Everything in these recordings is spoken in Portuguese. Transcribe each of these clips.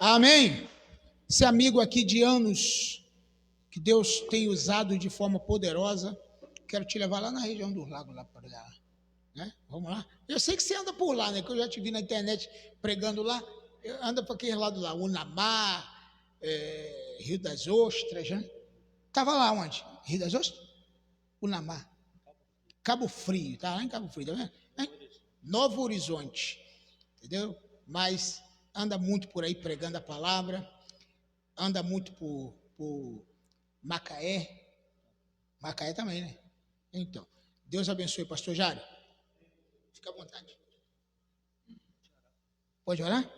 Amém. Esse amigo aqui de anos, que Deus tem usado de forma poderosa, quero te levar lá na região do lago, lá para lá, né? Vamos lá. Eu sei que você anda por lá, né? Que eu já te vi na internet pregando lá. Anda para aquele lado lá, Unamar, Rio das Ostras, né? Estava lá onde? Rio das Ostras? Unamar. Cabo Frio, tá lá em Cabo Frio, tá vendo? Novo Horizonte, entendeu? Mas anda muito por aí pregando a palavra, anda muito por Macaé. Macaé também, né? Então, Deus abençoe, pastor Jário. Fica à vontade. Pode orar?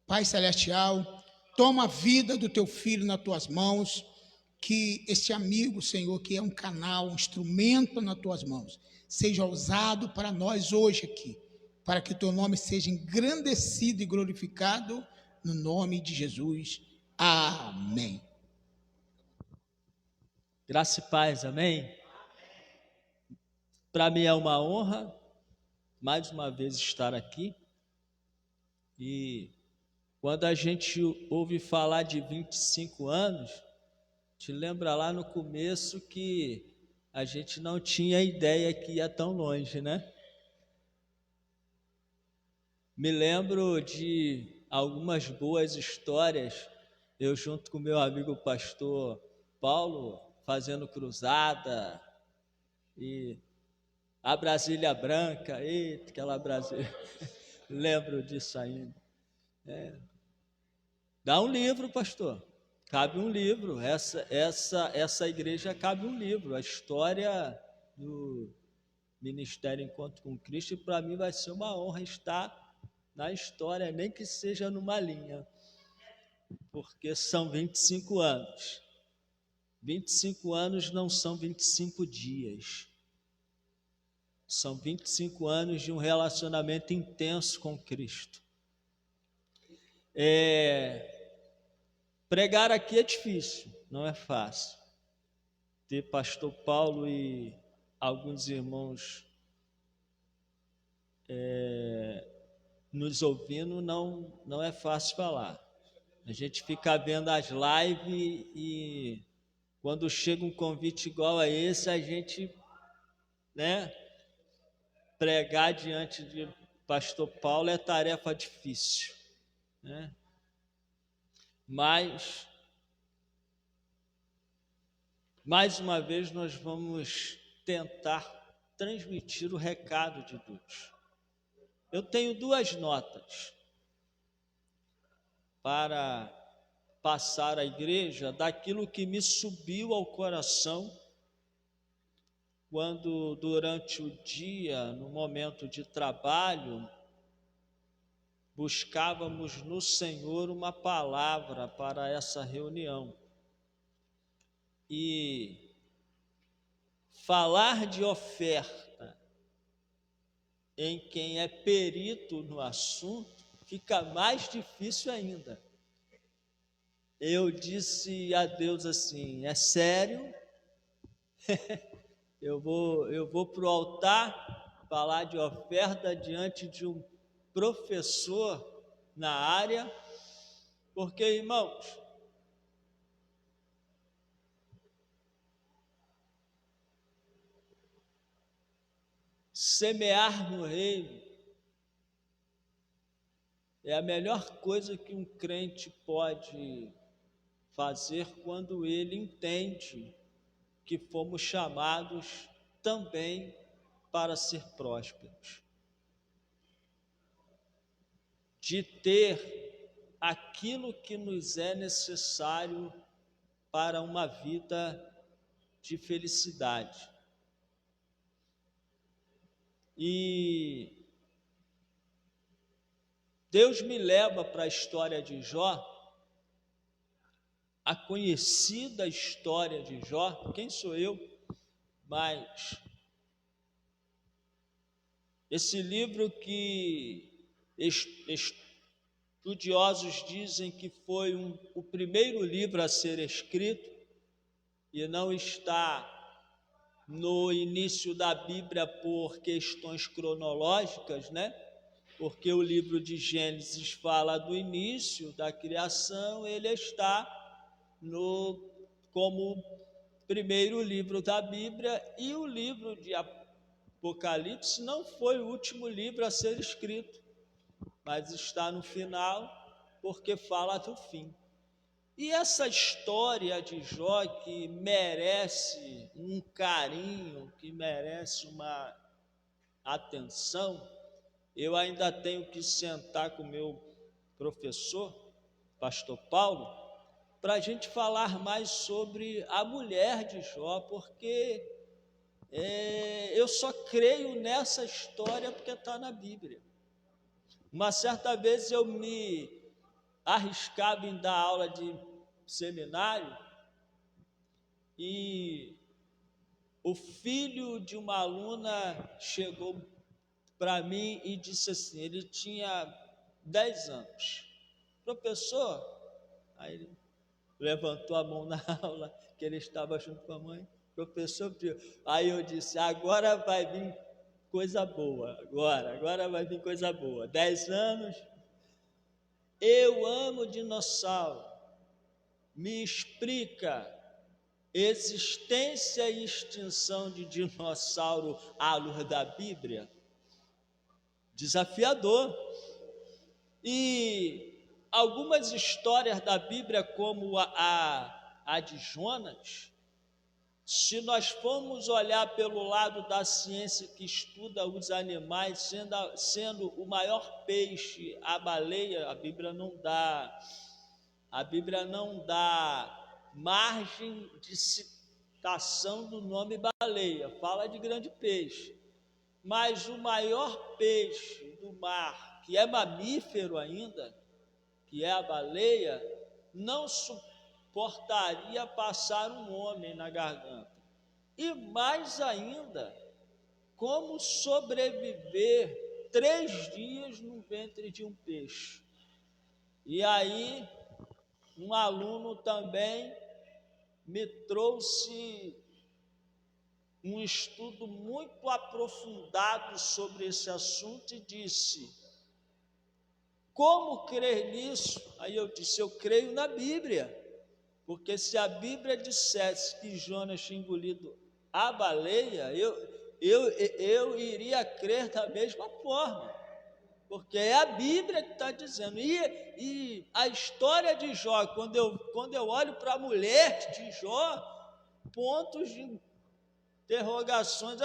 Pai Celestial, toma a vida do teu filho nas tuas mãos, que esse amigo, Senhor, que é um canal, um instrumento nas tuas mãos, seja usado para nós hoje aqui, para que o teu nome seja engrandecido e glorificado, no nome de Jesus. Amém. Graça e paz, amém? Para mim é uma honra, mais uma vez, estar aqui. E quando a gente ouve falar de 25 anos, te lembra lá no começo que a gente não tinha ideia que ia tão longe, né? Me lembro de algumas boas histórias, eu junto com meu amigo pastor Paulo, fazendo cruzada, e a Brasília Branca, eita, aquela Brasília, lembro disso ainda. Dá um livro, pastor, cabe um livro, essa igreja cabe um livro, a história do Ministério Encontro com Cristo, e para mim vai ser uma honra estar na história, nem que seja numa linha, porque são 25 anos. 25 anos não são 25 dias. São 25 anos de um relacionamento intenso com Cristo. Pregar aqui é difícil, não é fácil. Ter pastor Paulo e alguns irmãos nos ouvindo não é fácil falar. A gente fica vendo as lives e quando chega um convite igual a esse, a gente, né, pregar diante de pastor Paulo é tarefa difícil, né? Mas, mais uma vez, nós vamos tentar transmitir o recado de Deus. Eu tenho duas notas para passar à igreja daquilo que me subiu ao coração quando, durante o dia, no momento de trabalho, buscávamos no Senhor uma palavra para essa reunião. E falar de oferta em quem é perito no assunto fica mais difícil ainda. Eu disse a Deus assim: é sério? eu vou para o altar falar de oferta diante de um professor na área, porque, irmãos, semear no reino é a melhor coisa que um crente pode fazer quando ele entende que fomos chamados também para ser prósperos, de ter aquilo que nos é necessário para uma vida de felicidade. E Deus me leva para a história de Jó, a conhecida história de Jó. Quem sou eu? Mas esse livro que estudiosos dizem que foi o primeiro livro a ser escrito e não está no início da Bíblia por questões cronológicas, né? porque o livro de Gênesis fala do início da criação, ele está como primeiro livro da Bíblia, e o livro de Apocalipse não foi o último livro a ser escrito, mas está no final, porque fala do fim. E essa história de Jó, que merece um carinho, que merece uma atenção, eu ainda tenho que sentar com o meu professor, pastor Paulo, para a gente falar mais sobre a mulher de Jó, porque eu só creio nessa história porque está na Bíblia. Uma certa vez eu me arriscava em dar aula de seminário e o filho de uma aluna chegou para mim e disse assim, ele tinha 10 anos. Professor, aí ele levantou a mão na aula, que ele estava junto com a mãe. Professor, aí eu disse, agora vai vir coisa boa, agora vai vir coisa boa. 10 anos, eu amo dinossauro. Me explica existência e extinção de dinossauro à luz da Bíblia? Desafiador. E algumas histórias da Bíblia, como a de Jonas, se nós formos olhar pelo lado da ciência que estuda os animais, sendo o maior peixe a baleia, a Bíblia não dá margem de citação do nome baleia, fala de grande peixe. Mas o maior peixe do mar, que é mamífero ainda, que é a baleia, não suportaria passar um homem na garganta. E mais ainda, como sobreviver 3 dias no ventre de um peixe. E aí, um aluno também me trouxe um estudo muito aprofundado sobre esse assunto e disse, como crer nisso? Aí eu disse, eu creio na Bíblia, porque se a Bíblia dissesse que Jonas tinha engolido a baleia, eu iria crer da mesma forma, porque é a Bíblia que está dizendo. E a história de Jó, quando eu olho para a mulher de Jó, pontos de interrogações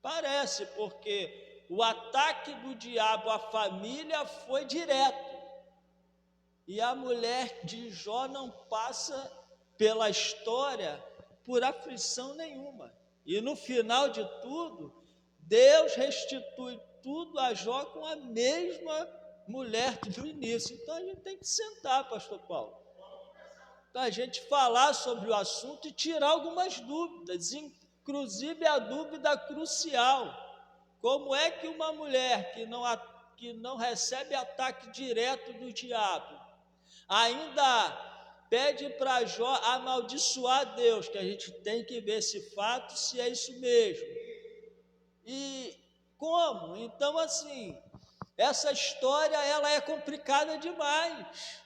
parece, porque o ataque do diabo à família foi direto, e a mulher de Jó não passa pela história por aflição nenhuma, e no final de tudo, Deus restitui tudo a Jó com a mesma mulher do início. Então a gente tem que sentar, pastor Paulo, para a gente falar sobre o assunto e tirar algumas dúvidas, inclusive a dúvida crucial: como é que uma mulher que não recebe ataque direto do diabo ainda pede para Jó amaldiçoar Deus? Que a gente tem que ver esse fato, se é isso mesmo. E como? Então, assim, essa história ela é complicada demais,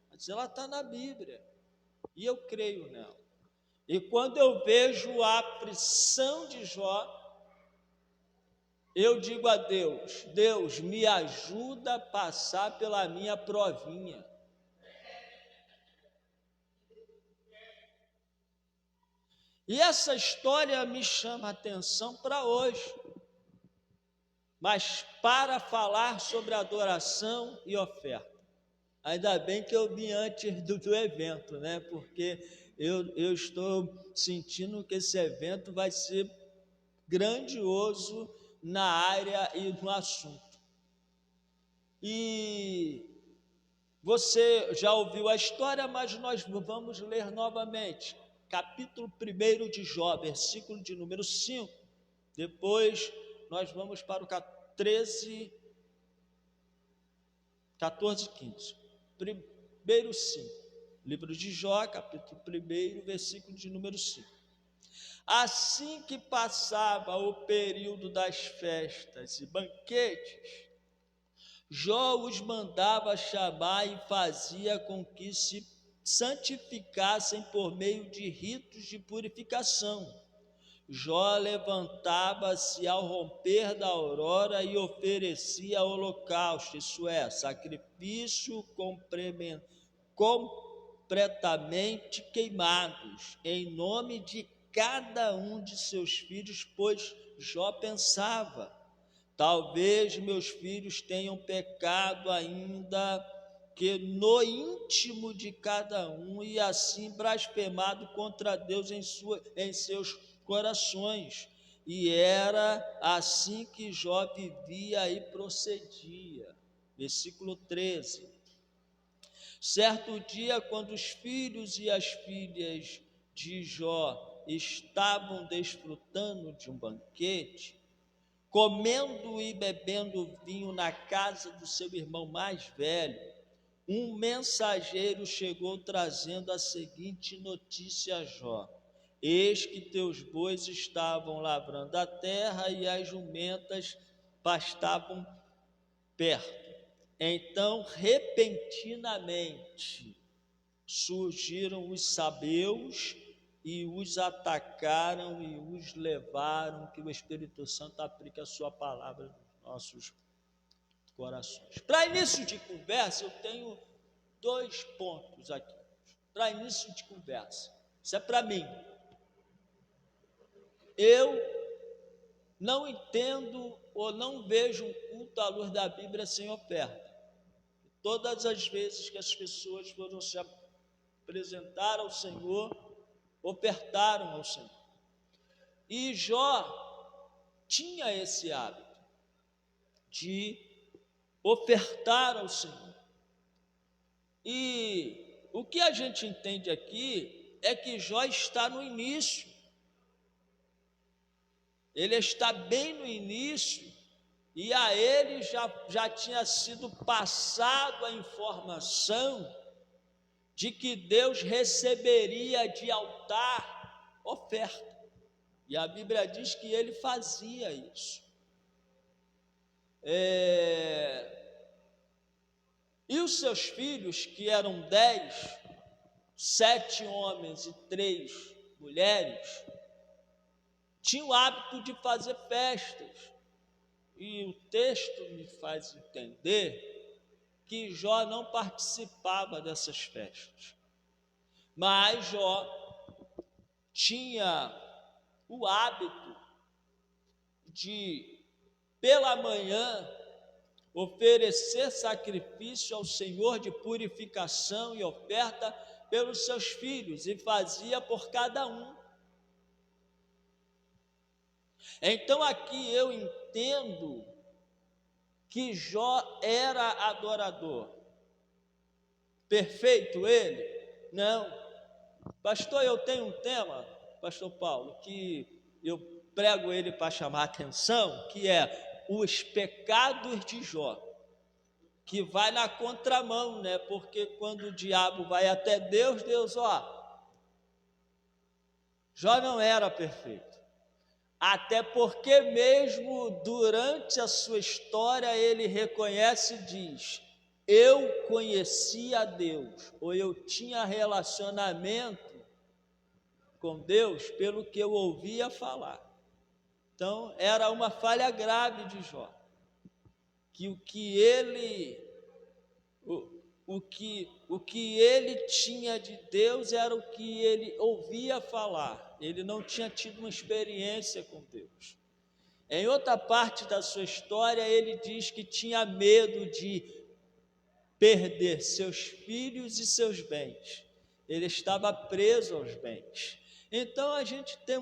mas ela está na Bíblia. E eu creio nela. E quando eu vejo a aflição de Jó, eu digo a Deus, Deus, me ajuda a passar pela minha provinha. E essa história me chama a atenção para hoje. Mas para falar sobre adoração e oferta. Ainda bem que eu vim antes do evento, né? Porque eu estou sentindo que esse evento vai ser grandioso na área e no assunto. E você já ouviu a história, mas nós vamos ler novamente. Capítulo 1 de Jó, versículo de número 5. Depois nós vamos para o 14 e 15. Primeiro 5. Livro de Jó, capítulo 1, versículo de número 5. Assim que passava o período das festas e banquetes, Jó os mandava chamar e fazia com que se santificassem por meio de ritos de purificação. Jó levantava-se ao romper da aurora e oferecia holocausto, isso é, sacrifício completamente queimados, em nome de cada um de seus filhos, pois Jó pensava: talvez meus filhos tenham pecado ainda que no íntimo de cada um, e assim blasfemado contra Deus em seus corações. E era assim que Jó vivia e procedia. Versículo 13. Certo dia, quando os filhos e as filhas de Jó estavam desfrutando de um banquete, comendo e bebendo vinho na casa do seu irmão mais velho, um mensageiro chegou trazendo a seguinte notícia a Jó: eis que teus bois estavam lavrando a terra e as jumentas pastavam perto. Então, repentinamente, surgiram os sabeus e os atacaram e os levaram. Que o Espírito Santo aplique a sua palavra nos nossos corações. Para início de conversa, eu tenho 2 pontos aqui. Para início de conversa, isso é para mim. Eu não entendo ou não vejo um culto à luz da Bíblia sem oferta. Todas as vezes que as pessoas foram se apresentar ao Senhor, ofertaram ao Senhor. E Jó tinha esse hábito de ofertar ao Senhor. E o que a gente entende aqui é que Jó está no início. Ele está bem no início, e a ele já tinha sido passado a informação de que Deus receberia de altar oferta. E a Bíblia diz que ele fazia isso. E os seus filhos, que eram 10, 7 homens e 3 mulheres, tinham o hábito de fazer festas. E o texto me faz entender que Jó não participava dessas festas. Mas Jó tinha o hábito de, pela manhã, oferecer sacrifício ao Senhor de purificação e oferta pelos seus filhos, e fazia por cada um. Então aqui eu entendo que Jó era adorador. Perfeito ele? Não. Pastor, eu tenho um tema, pastor Paulo, que eu prego ele para chamar a atenção, que é os pecados de Jó, que vai na contramão, né? Porque quando o diabo vai até Deus, Jó não era perfeito. Até porque mesmo durante a sua história ele reconhece e diz: eu conhecia Deus, ou eu tinha relacionamento com Deus pelo que eu ouvia falar. Então era uma falha grave de Jó, que o que ele tinha de Deus era o que ele ouvia falar. Ele não tinha tido uma experiência com Deus. Em outra parte da sua história, ele diz que tinha medo de perder seus filhos e seus bens. Ele estava preso aos bens. Então a gente tem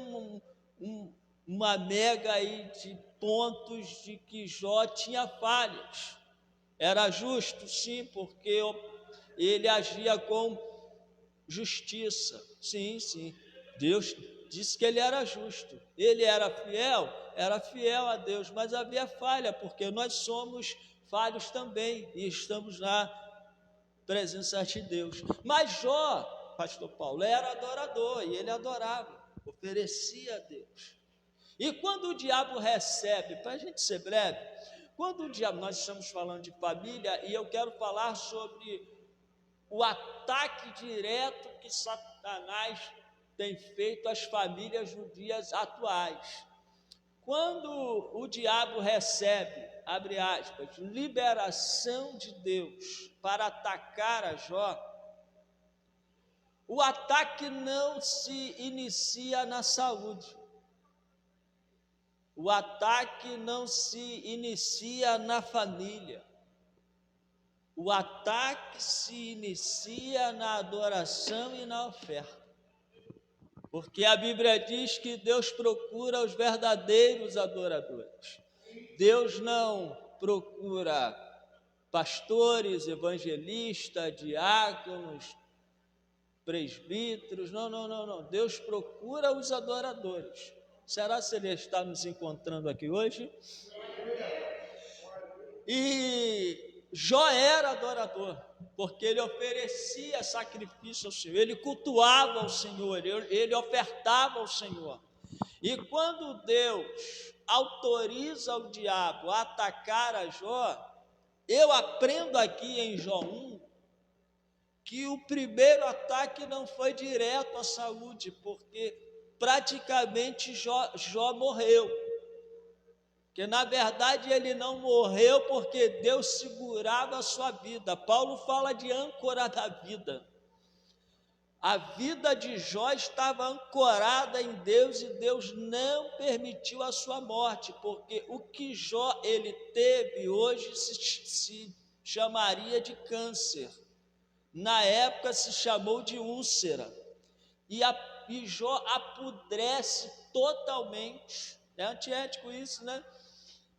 uma mega aí de pontos de que Jó tinha falhas. Era justo, sim, porque ele agia com justiça. Sim, sim. Deus disse que ele era justo. Ele era fiel a Deus, mas havia falha, porque nós somos falhos também e estamos na presença de Deus. Mas Jó, pastor Paulo, era adorador e ele adorava, oferecia a Deus. E quando o diabo recebe, para a gente ser breve, Quando o diabo, nós estamos falando de família, e eu quero falar sobre o ataque direto que Satanás tem feito às famílias nos dias atuais. Quando o diabo recebe, abre aspas, liberação de Deus para atacar a Jó, o ataque não se inicia na saúde. O ataque não se inicia na família. O ataque se inicia na adoração e na oferta. Porque a Bíblia diz que Deus procura os verdadeiros adoradores. Deus não procura pastores, evangelistas, diáconos, presbíteros, não. Deus procura os adoradores. Será que ele está nos encontrando aqui hoje? E Jó era adorador, porque ele oferecia sacrifício ao Senhor, ele cultuava ao Senhor, ele ofertava ao Senhor. E quando Deus autoriza o diabo a atacar a Jó, eu aprendo aqui em Jó 1, que o primeiro ataque não foi direto à saúde, porque praticamente Jó morreu. Porque na verdade ele não morreu porque Deus segurava a sua vida. Paulo fala de âncora da vida. A vida de Jó estava ancorada em Deus e Deus não permitiu a sua morte, porque o que Jó ele teve hoje se chamaria de câncer. Na época se chamou de úlcera, e Jó apodrece totalmente. É antiético isso, né?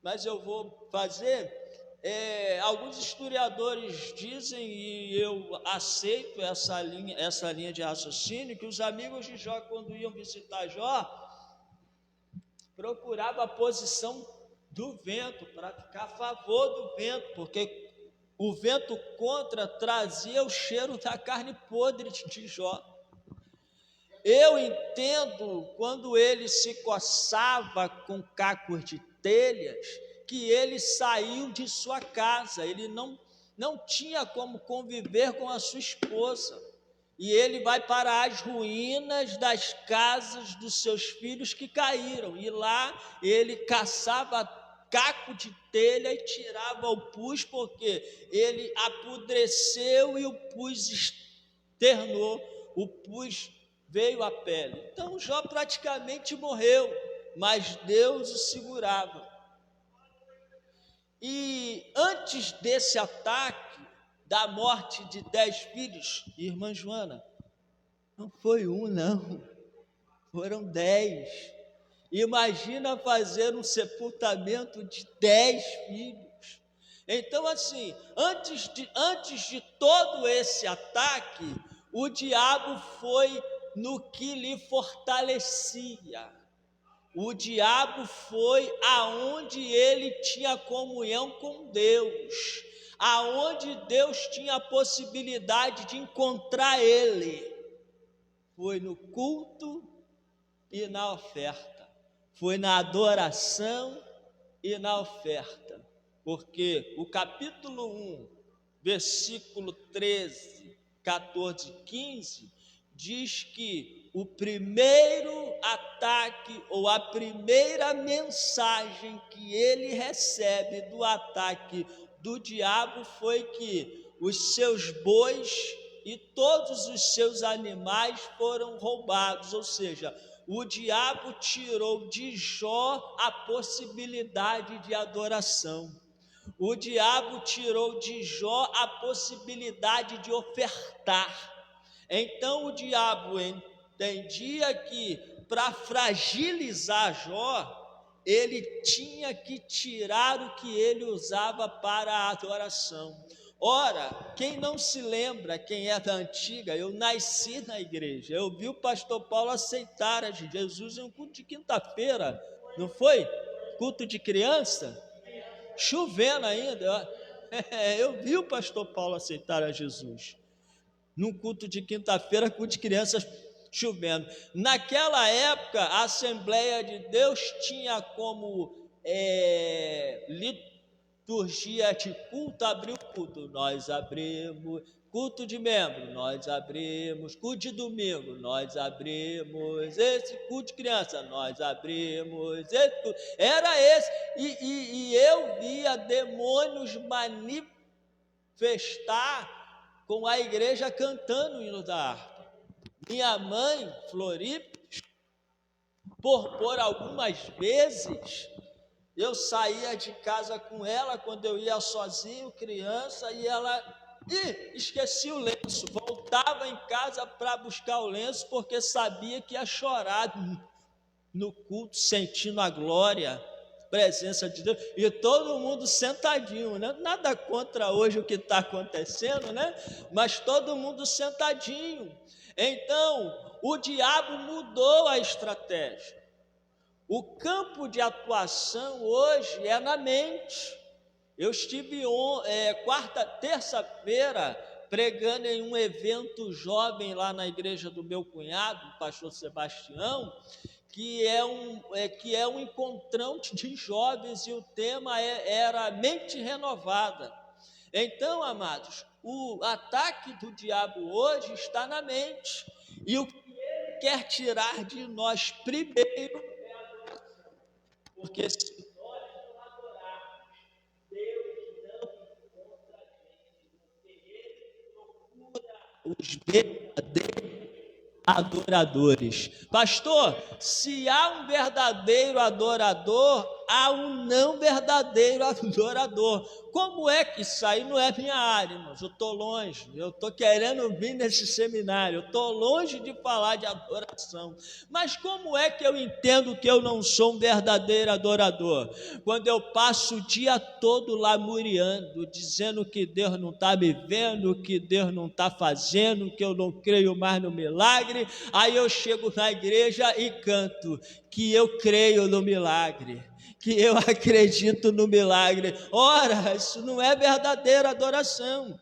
Mas eu vou fazer. Alguns historiadores dizem, e eu aceito essa linha de raciocínio, que os amigos de Jó, quando iam visitar Jó, procuravam a posição do vento, para ficar a favor do vento, porque o vento contra trazia o cheiro da carne podre de Jó. Eu entendo quando ele se coçava com cacos de telhas, que ele saiu de sua casa, ele não tinha como conviver com a sua esposa. E ele vai para as ruínas das casas dos seus filhos que caíram. E lá ele caçava caco de telha e tirava o pus, porque ele apodreceu e o pus externou, o pus veio à pele. Então Jó praticamente morreu, mas Deus o segurava. E antes desse ataque, da morte de 10 filhos, irmã Joana, não foi um, não, foram 10. Imagina fazer um sepultamento de 10 filhos. Então, assim, antes de todo esse ataque, o diabo foi no que lhe fortalecia. O diabo foi aonde ele tinha comunhão com Deus, aonde Deus tinha a possibilidade de encontrar ele. Foi no culto e na oferta, foi na adoração e na oferta, porque o capítulo 1, versículo 13, 14, 15, diz que o primeiro ataque ou a primeira mensagem que ele recebe do ataque do diabo foi que os seus bois e todos os seus animais foram roubados, ou seja, o diabo tirou de Jó a possibilidade de adoração. O diabo tirou de Jó a possibilidade de ofertar. Então o diabo entendia que para fragilizar Jó, ele tinha que tirar o que ele usava para a adoração. Ora, quem não se lembra, quem é da antiga, eu nasci na igreja, eu vi o pastor Paulo aceitar a Jesus em um culto de quinta-feira, não foi? Culto de criança, chovendo ainda, eu vi o pastor Paulo aceitar a Jesus, num culto de quinta-feira, culto de crianças, chovendo. Naquela época, a Assembleia de Deus tinha como liturgia de culto, abriu culto, nós abrimos. Culto de membro, nós abrimos. Culto de domingo, nós abrimos. Esse culto de criança, nós abrimos. Era esse. E eu via demônios manifestar com a igreja cantando o hino da harpa. Minha mãe, Floripa, por algumas vezes, eu saía de casa com ela quando eu ia sozinho, criança, e ela... esqueci o lenço, voltava em casa para buscar o lenço, porque sabia que ia chorar no culto, sentindo a glória, presença de Deus, e todo mundo sentadinho, né? Nada contra hoje o que está acontecendo, né? Mas todo mundo sentadinho. Então, o diabo mudou a estratégia. O campo de atuação hoje é na mente. Eu estive terça-feira pregando em um evento jovem lá na igreja do meu cunhado, o pastor Sebastião, que é um encontrão de jovens, e o tema era mente renovada. Então, amados, o ataque do diabo hoje está na mente, e o que ele quer tirar de nós primeiro é a adoração, porque se os verdadeiros adoradores. Pastor, se há um verdadeiro adorador, há um não verdadeiro adorador. Como é que isso aí não é minha área, irmãos? Eu estou longe, eu estou querendo vir nesse seminário, eu estou longe de falar de adoração. Mas como é que eu entendo que eu não sou um verdadeiro adorador? Quando eu passo o dia todo lamuriando, dizendo que Deus não está me vendo, que Deus não está fazendo, que eu não creio mais no milagre, aí eu chego na igreja e canto que eu creio no milagre, que eu acredito no milagre. Ora, isso não é verdadeira adoração.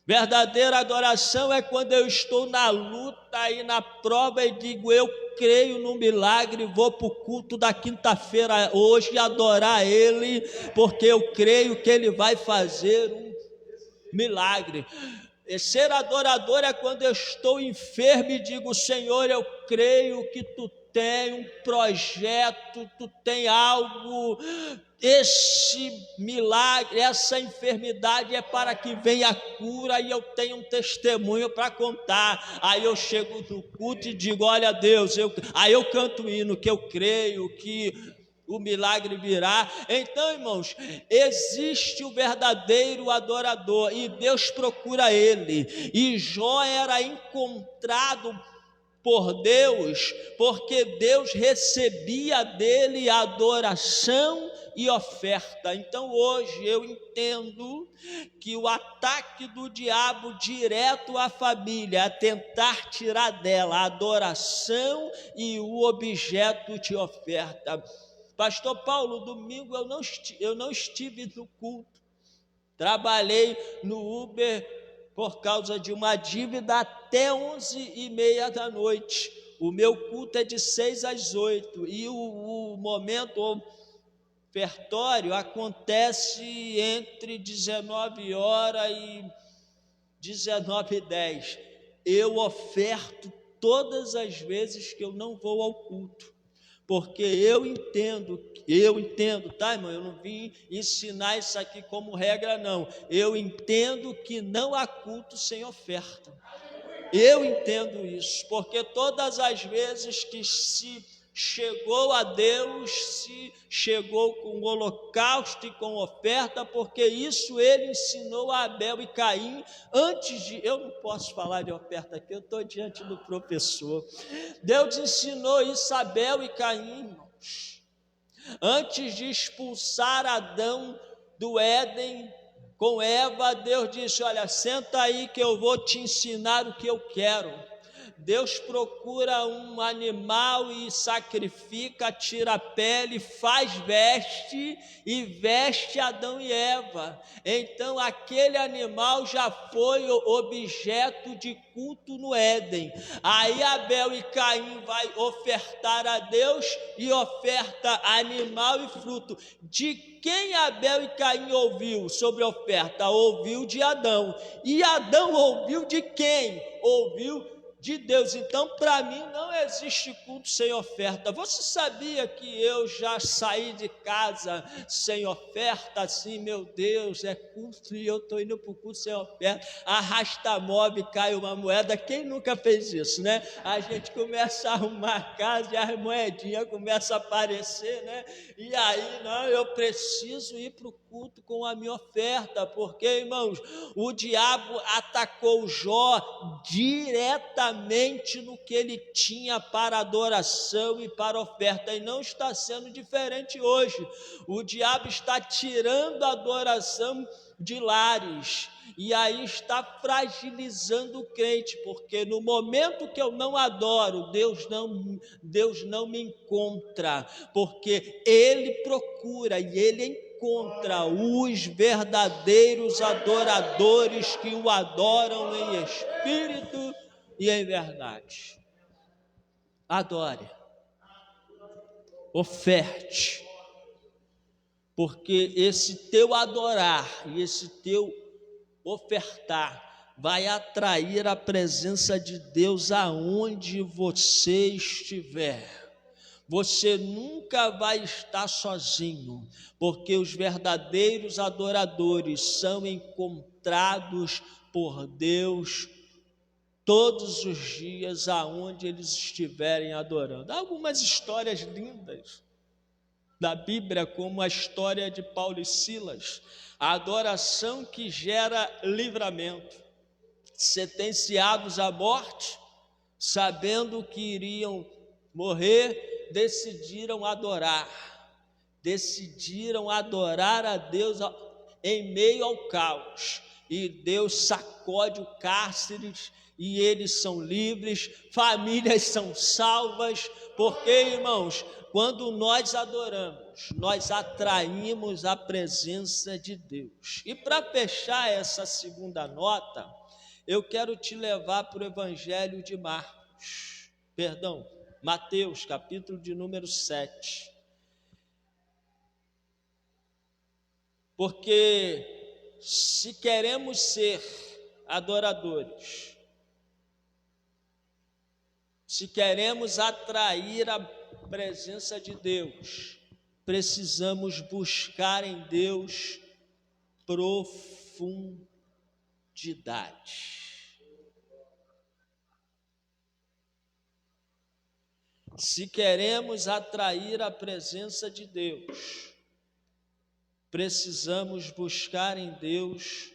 Verdadeira adoração é quando eu estou na luta e na prova e digo, eu creio no milagre, vou para o culto da quinta-feira hoje adorar Ele, porque eu creio que Ele vai fazer um milagre. E ser adorador é quando eu estou enfermo e digo, Senhor, eu creio que Tu tem um projeto, Tu tem algo, esse milagre, essa enfermidade é para que venha a cura, e eu tenho um testemunho para contar. Aí eu chego no culto e digo, olha Deus, aí eu canto o hino que eu creio que o milagre virá. Então, irmãos, existe o verdadeiro adorador e Deus procura ele, e Jó era encontrado por Deus, porque Deus recebia dele adoração e oferta. Então hoje eu entendo que o ataque do diabo direto à família é tentar tirar dela a adoração e o objeto de oferta. Pastor Paulo, domingo eu não estive no culto, trabalhei no Uber por causa de uma dívida até 11h30 da noite. O meu culto é de 6 às 8, e o momento ofertório acontece entre 19 horas e 19h10. Eu oferto todas as vezes que eu não vou ao culto, porque eu entendo, tá, irmão? Eu não vim ensinar isso aqui como regra, não. Eu entendo que não há culto sem oferta. Eu entendo isso, porque todas as vezes que se chegou a Deus, se chegou com holocausto e com oferta, porque isso ele ensinou a Abel e Caim antes de... Eu não posso falar de oferta aqui, eu estou diante do professor. Deus ensinou isso a Abel e Caim, irmãos, antes de expulsar Adão do Éden com Eva. Deus disse, olha, senta aí que eu vou te ensinar o que eu quero. Deus procura um animal e sacrifica, tira a pele, faz veste e veste Adão e Eva. Então aquele animal já foi objeto de culto no Éden. Aí Abel e Caim vai ofertar a Deus e oferta animal e fruto. De quem Abel e Caim ouviu sobre a oferta? Ouviu de Adão. E Adão ouviu de quem? Ouviu de Deus. Então, para mim, não existe culto sem oferta. Você sabia que eu já saí de casa sem oferta? Assim, meu Deus, é culto e eu estou indo para o culto sem oferta. Arrasta mob, cai uma moeda. Quem nunca fez isso, né? A gente começa a arrumar a casa e as moedinhas começam a aparecer, né? E aí, não, eu preciso ir para o culto com a minha oferta, porque, irmãos, o diabo atacou Jó diretamente no que ele tinha para adoração e para oferta, e não está sendo diferente hoje. O diabo está tirando a adoração de lares, e aí está fragilizando o crente, porque no momento que eu não adoro, Deus não me encontra, porque Ele procura e Ele encontra os verdadeiros adoradores que o adoram em espírito e em verdade. Adore, oferte, porque esse teu adorar e esse teu ofertar vai atrair a presença de Deus aonde você estiver. Você nunca vai estar sozinho, porque os verdadeiros adoradores são encontrados por Deus todos os dias aonde eles estiverem adorando. Há algumas histórias lindas da Bíblia, como a história de Paulo e Silas, a adoração que gera livramento. Sentenciados à morte, sabendo que iriam morrer, decidiram adorar a Deus em meio ao caos, e Deus sacode o cárcere e eles são livres, famílias são salvas, porque, irmãos, quando nós adoramos, nós atraímos a presença de Deus. E para fechar essa segunda nota, eu quero te levar para o Evangelho de Mateus, capítulo de número 7. Porque se queremos ser adoradores, se queremos atrair a presença de Deus, precisamos buscar em Deus profundidade. Se queremos atrair a presença de Deus, precisamos buscar em Deus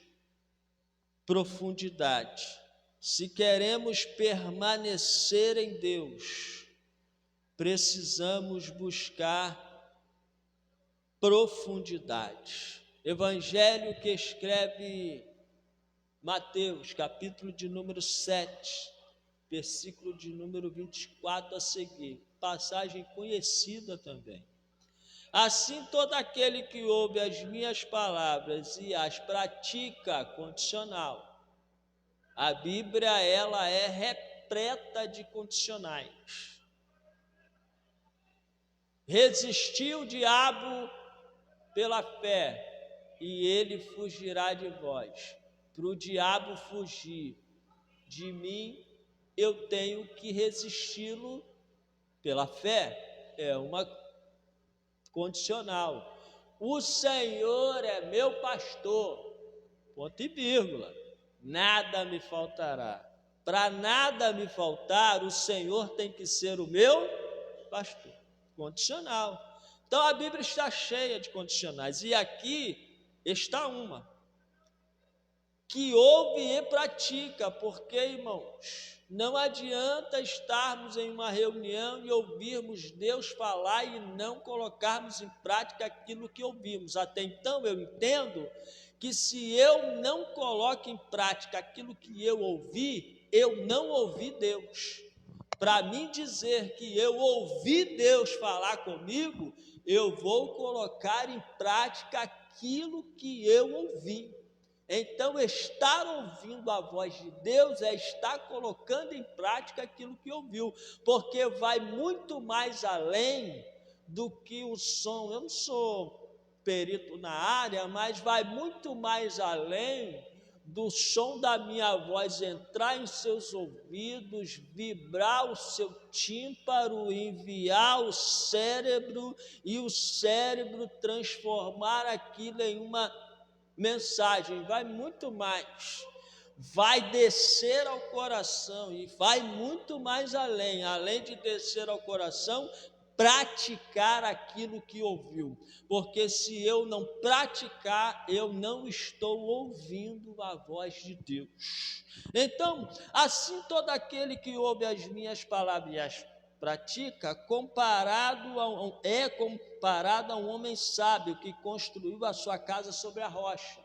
profundidade. Se queremos permanecer em Deus, precisamos buscar profundidade. Evangelho que escreve Mateus, capítulo de número 7, versículo de número 24 a seguir, passagem conhecida também. Assim, todo aquele que ouve as minhas palavras e as pratica, condicional. A Bíblia, ela é repleta de condicionais. Resistir o diabo pela fé, e ele fugirá de vós. Para o diabo fugir de mim, eu tenho que resisti-lo pela fé. É uma condicional. O Senhor é meu pastor, ponto e vírgula, nada me faltará. Para nada me faltar, o Senhor tem que ser o meu pastor, condicional. Então a Bíblia está cheia de condicionais, e aqui está uma, que ouve e pratica, porque, irmãos, não adianta estarmos em uma reunião e ouvirmos Deus falar e não colocarmos em prática aquilo que ouvimos. Até então eu entendo que se eu não coloco em prática aquilo que eu ouvi, eu não ouvi Deus. Para mim dizer que eu ouvi Deus falar comigo, eu vou colocar em prática aquilo que eu ouvi. Então, estar ouvindo a voz de Deus é estar colocando em prática aquilo que ouviu, porque vai muito mais além do que o som. Eu não sou perito na área, mas vai muito mais além do som da minha voz entrar em seus ouvidos, vibrar o seu tímpano, enviar o cérebro e o cérebro transformar aquilo em uma mensagem. Vai muito mais, vai descer ao coração e vai muito mais além de descer ao coração, praticar aquilo que ouviu, porque se eu não praticar, eu não estou ouvindo a voz de Deus. Então, assim todo aquele que ouve as minhas palavras e as pratica, é comparado a um homem sábio que construiu a sua casa sobre a rocha.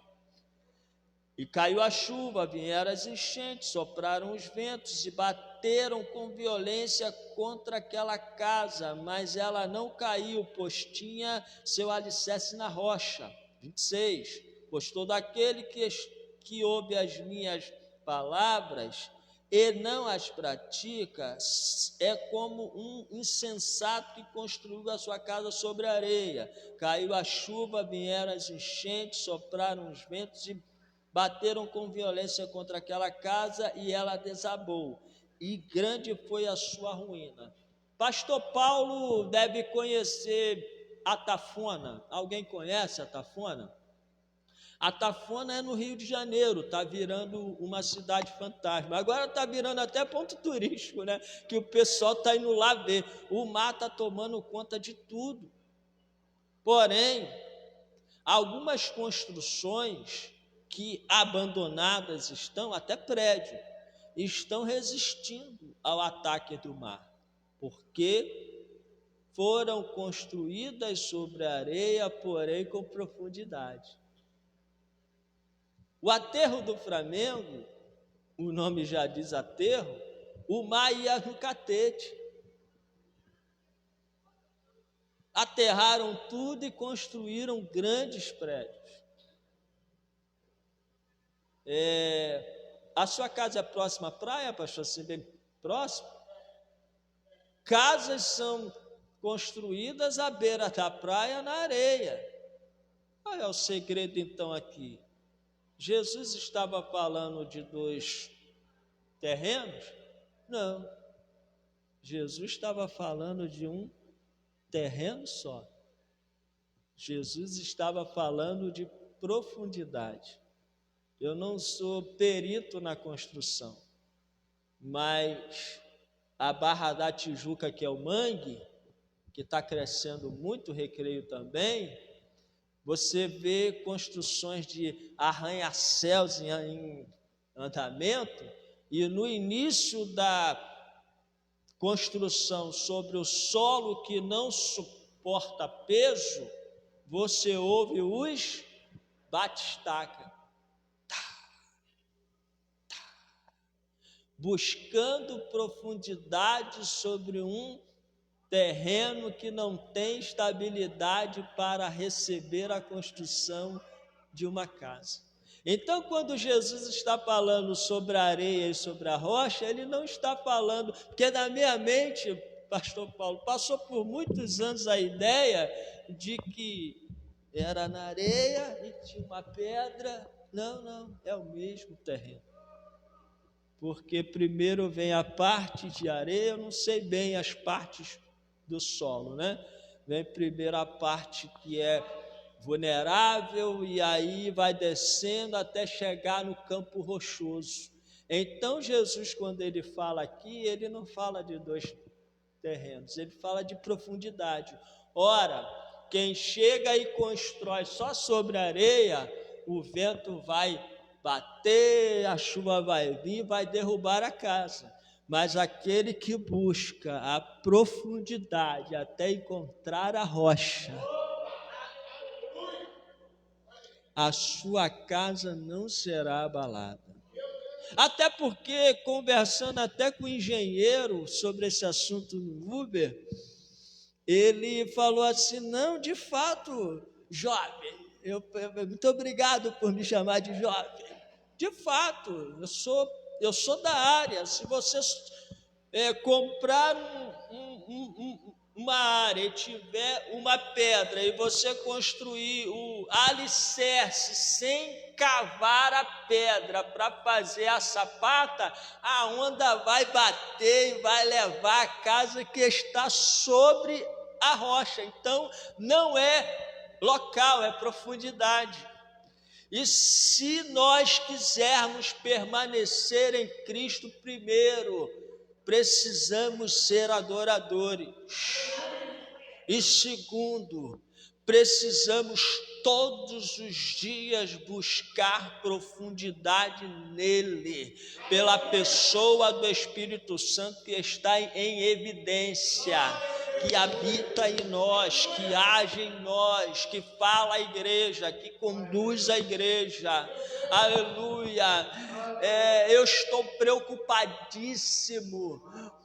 E caiu a chuva, vieram as enchentes, sopraram os ventos e bateram com violência contra aquela casa, mas ela não caiu, pois tinha seu alicerce na rocha. 26. Pois todo aquele que ouve as minhas palavras e não as pratica é como um insensato que construiu a sua casa sobre a areia. Caiu a chuva, vieram as enchentes, sopraram os ventos e bateram com violência contra aquela casa e ela desabou, e grande foi a sua ruína. Pastor Paulo deve conhecer Atafona. Alguém conhece Atafona? Atafona é no Rio de Janeiro, está virando uma cidade fantasma. Agora está virando até ponto turístico, né? Que o pessoal está indo lá ver. O mar está tomando conta de tudo. Porém, algumas construções que abandonadas estão, até prédio, estão resistindo ao ataque do mar, porque foram construídas sobre a areia, porém com profundidade. O aterro do Flamengo, o nome já diz aterro, o mar ia no catete. Aterraram tudo e construíram grandes prédios. A sua casa é próxima à praia, pastor? Assim, bem próximo? Casas são construídas à beira da praia, na areia. Qual é o segredo então aqui? Jesus estava falando de 2 terrenos? Não. Jesus estava falando de um terreno só. Jesus estava falando de profundidade. Eu não sou perito na construção, mas a Barra da Tijuca, que é o Mangue, que está crescendo muito, Recreio também, você vê construções de arranha-céus em andamento, e no início da construção sobre o solo que não suporta peso, você ouve os batistaca. Buscando profundidade sobre um terreno que não tem estabilidade para receber a construção de uma casa. Então, quando Jesus está falando sobre a areia e sobre a rocha, ele não está falando, porque na minha mente, pastor Paulo, passou por muitos anos a ideia de que era na areia e tinha uma pedra. Não, é o mesmo terreno. Porque primeiro vem a parte de areia, eu não sei bem as partes do solo, né? Vem primeiro a parte que é vulnerável e aí vai descendo até chegar no campo rochoso. Então Jesus, quando ele fala aqui, ele não fala de 2 terrenos, ele fala de profundidade. Ora, quem chega e constrói só sobre a areia, o vento vai bater, a chuva vai vir, vai derrubar a casa. Mas aquele que busca a profundidade até encontrar a rocha, a sua casa não será abalada. Até porque, conversando até com o engenheiro sobre esse assunto no Uber, ele falou assim, não, de fato, jovem, muito obrigado por me chamar de jovem. De fato, eu sou da área. Se você comprar uma área e tiver uma pedra e você construir o alicerce sem cavar a pedra para fazer a sapata, a onda vai bater e vai levar a casa que está sobre a rocha. Então, não é local, é profundidade. E se nós quisermos permanecer em Cristo, primeiro, precisamos ser adoradores. E segundo, precisamos todos os dias buscar profundidade nele, pela pessoa do Espírito Santo que está em evidência, que habita em nós, que age em nós, que fala a igreja, que conduz a igreja. Aleluia! Eu estou preocupadíssimo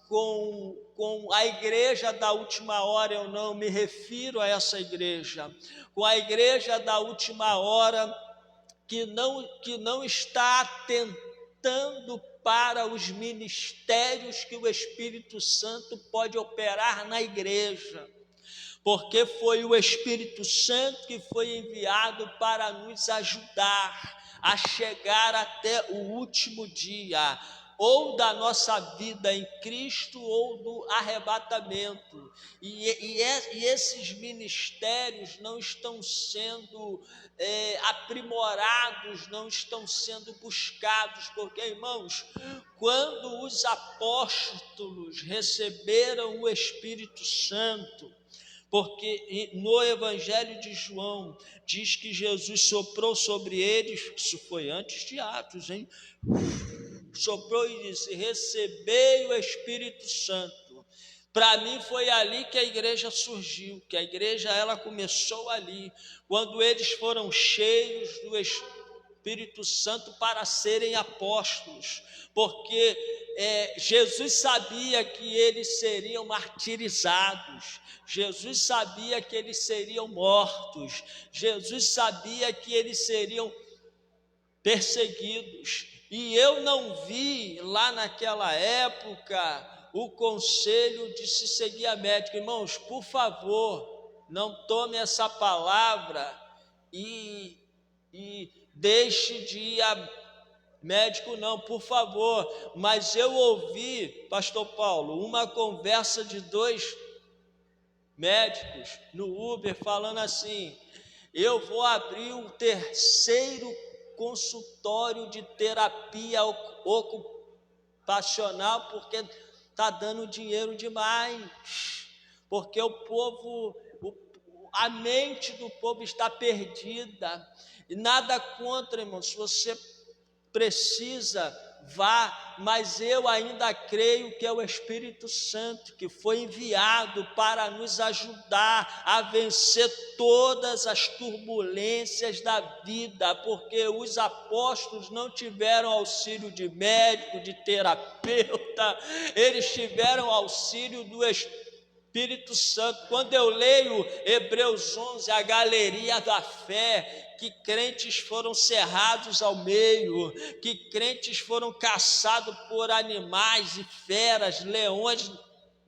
com a igreja da última hora. Eu não me refiro a essa igreja, com a igreja da última hora que não está atentando para os ministérios que o Espírito Santo pode operar na igreja, porque foi o Espírito Santo que foi enviado para nos ajudar a chegar até o último dia, ou da nossa vida em Cristo, ou do arrebatamento. E esses ministérios não estão sendo aprimorados, não estão sendo buscados, porque, irmãos, quando os apóstolos receberam o Espírito Santo, porque no Evangelho de João diz que Jesus soprou sobre eles, isso foi antes de Atos, soprou e disse, recebei o Espírito Santo. Para mim foi ali que a igreja surgiu, que a igreja ela começou ali, quando eles foram cheios do Espírito Santo para serem apóstolos, porque Jesus sabia que eles seriam martirizados, Jesus sabia que eles seriam mortos, Jesus sabia que eles seriam perseguidos. E eu não vi lá naquela época o conselho de se seguir a médico. Irmãos, por favor, não tome essa palavra e deixe de ir a médico, não, por favor. Mas eu ouvi, pastor Paulo, uma conversa de 2 médicos no Uber falando assim, eu vou abrir um 3º consultório de terapia ocupacional, porque está dando dinheiro demais, porque a mente do povo está perdida. E nada contra, irmão, se você precisa, vá, mas eu ainda creio que é o Espírito Santo que foi enviado para nos ajudar a vencer todas as turbulências da vida, porque os apóstolos não tiveram auxílio de médico, de terapeuta, eles tiveram auxílio do Espírito Santo. Quando eu leio Hebreus 11, a galeria da fé, que crentes foram cerrados ao meio, que crentes foram caçados por animais e feras, leões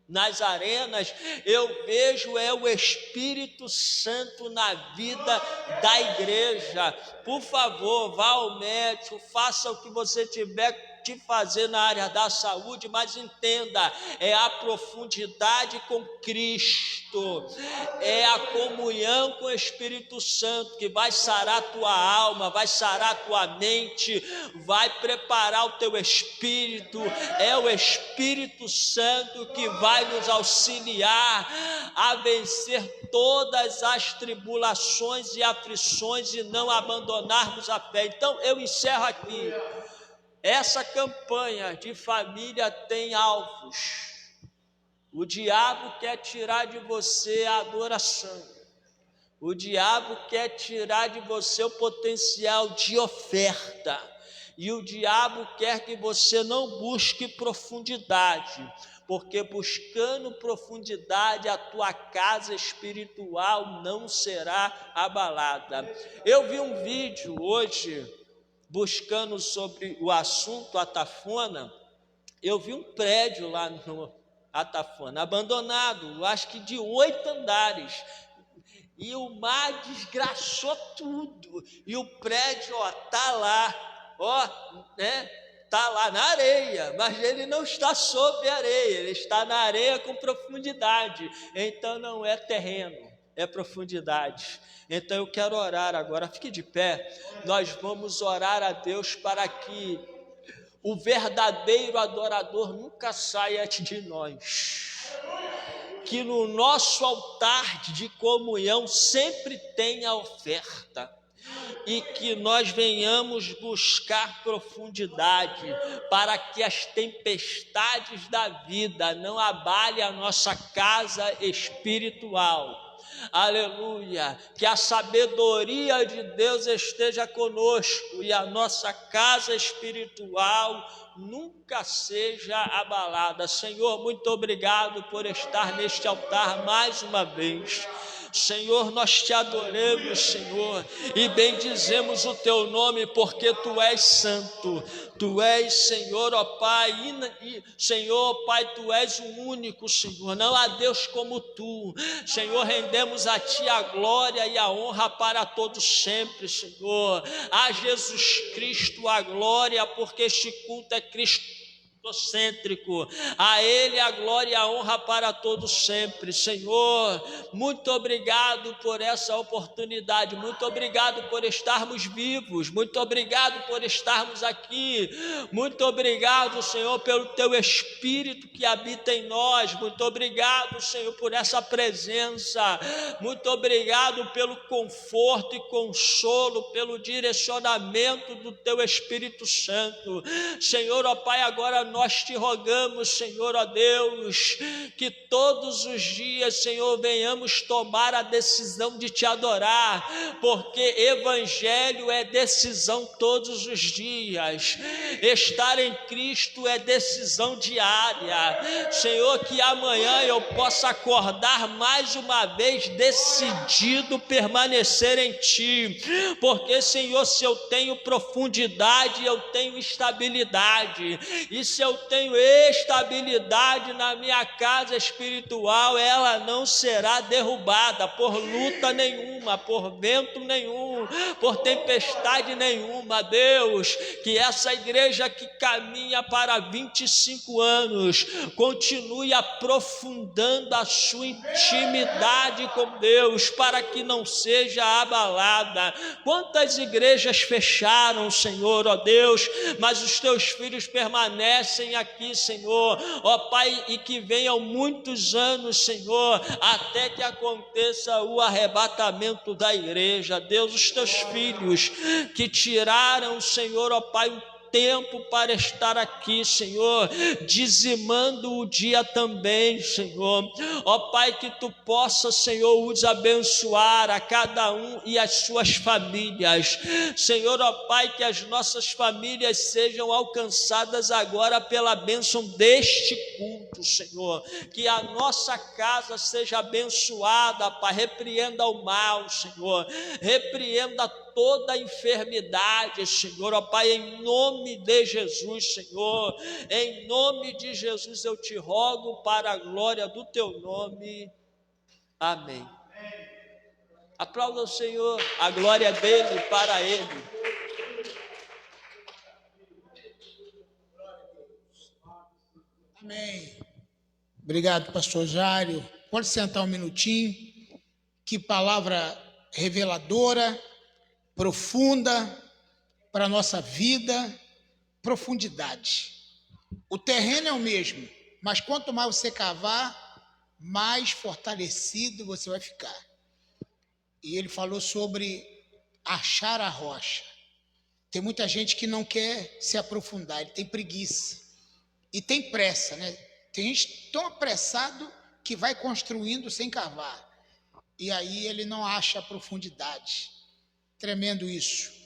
nas arenas, eu vejo o Espírito Santo na vida da igreja. Por favor, vá ao médico, faça o que você tiver de fazer na área da saúde, mas entenda, é a profundidade com Cristo, é a comunhão com o Espírito Santo que vai sarar a tua alma, vai sarar a tua mente, vai preparar o teu espírito. É o Espírito Santo que vai nos auxiliar a vencer todas as tribulações e aflições e não abandonarmos a fé. Então eu encerro aqui. Essa campanha de família tem alvos. O diabo quer tirar de você a adoração. O diabo quer tirar de você o potencial de oferta. E o diabo quer que você não busque profundidade, porque buscando profundidade a tua casa espiritual não será abalada. Eu vi um vídeo hoje, buscando sobre o assunto Atafona. Eu vi um prédio lá no Atafona, abandonado, acho que de 8 andares. E o mar desgraçou tudo. E o prédio, tá lá, tá lá na areia, mas ele não está sobre a areia, ele está na areia com profundidade. Então não é terreno, é profundidade. Então eu quero orar agora, fique de pé. Nós vamos orar a Deus para que o verdadeiro adorador nunca saia de nós. Que no nosso altar de comunhão sempre tenha oferta. E que nós venhamos buscar profundidade, para que as tempestades da vida não abalem a nossa casa espiritual. Aleluia, que a sabedoria de Deus esteja conosco e a nossa casa espiritual nunca seja abalada. Senhor, muito obrigado por estar neste altar mais uma vez. Senhor, nós te adoramos, Senhor, e bendizemos o teu nome, porque tu és santo, tu és, Senhor, ó Pai, Senhor, Pai, tu és o único, Senhor, não há Deus como tu. Senhor, rendemos a ti a glória e a honra para todos sempre, Senhor. A Jesus Cristo a glória, porque este culto é cristocêntrico. A Ele a glória e a honra para todos sempre. Senhor, muito obrigado por essa oportunidade, muito obrigado por estarmos vivos, muito obrigado por estarmos aqui, muito obrigado, Senhor, pelo teu Espírito que habita em nós, muito obrigado, Senhor, por essa presença, muito obrigado pelo conforto e consolo, pelo direcionamento do teu Espírito Santo. Senhor, ó Pai, agora nós te rogamos, Senhor, ó Deus, que todos os dias, Senhor, venhamos tomar a decisão de te adorar, porque evangelho é decisão todos os dias, estar em Cristo é decisão diária. Senhor, que amanhã eu possa acordar mais uma vez decidido permanecer em ti, porque, Senhor, se eu tenho profundidade, eu tenho estabilidade, e se eu tenho estabilidade na minha casa espiritual, ela não será derrubada por luta nenhuma, por vento nenhum, por tempestade nenhuma. Deus, que essa igreja que caminha para 25 anos continue aprofundando a sua intimidade com Deus, para que não seja abalada. Quantas igrejas fecharam, Senhor, ó Deus, mas os teus filhos permanecem aqui, Senhor, ó Pai, e que venham muitos anos, Senhor, até que aconteça o arrebatamento da igreja. Deus, os teus filhos que tiraram, Senhor, ó Pai, um tempo para estar aqui, Senhor, dizimando o dia também, Senhor, ó Pai, que tu possa, Senhor, os abençoar a cada um e as suas famílias, Senhor, ó Pai, que as nossas famílias sejam alcançadas agora pela bênção deste culto, Senhor, que a nossa casa seja abençoada, Pai, repreenda o mal, Senhor, repreenda toda a enfermidade, Senhor, ó Pai, em nome de Jesus, Senhor, em nome de Jesus eu te rogo para a glória do teu nome, amém. Aplauda o Senhor, a glória dele para ele. Amém. Obrigado, pastor Jário. Pode sentar um minutinho. Que palavra reveladora, profunda para a nossa vida, profundidade. O terreno é o mesmo, mas quanto mais você cavar, mais fortalecido você vai ficar. E ele falou sobre achar a rocha. Tem muita gente que não quer se aprofundar, ele tem preguiça e tem pressa, né? Tem gente tão apressado que vai construindo sem cavar. e aí ele não acha a profundidade. Tremendo isso.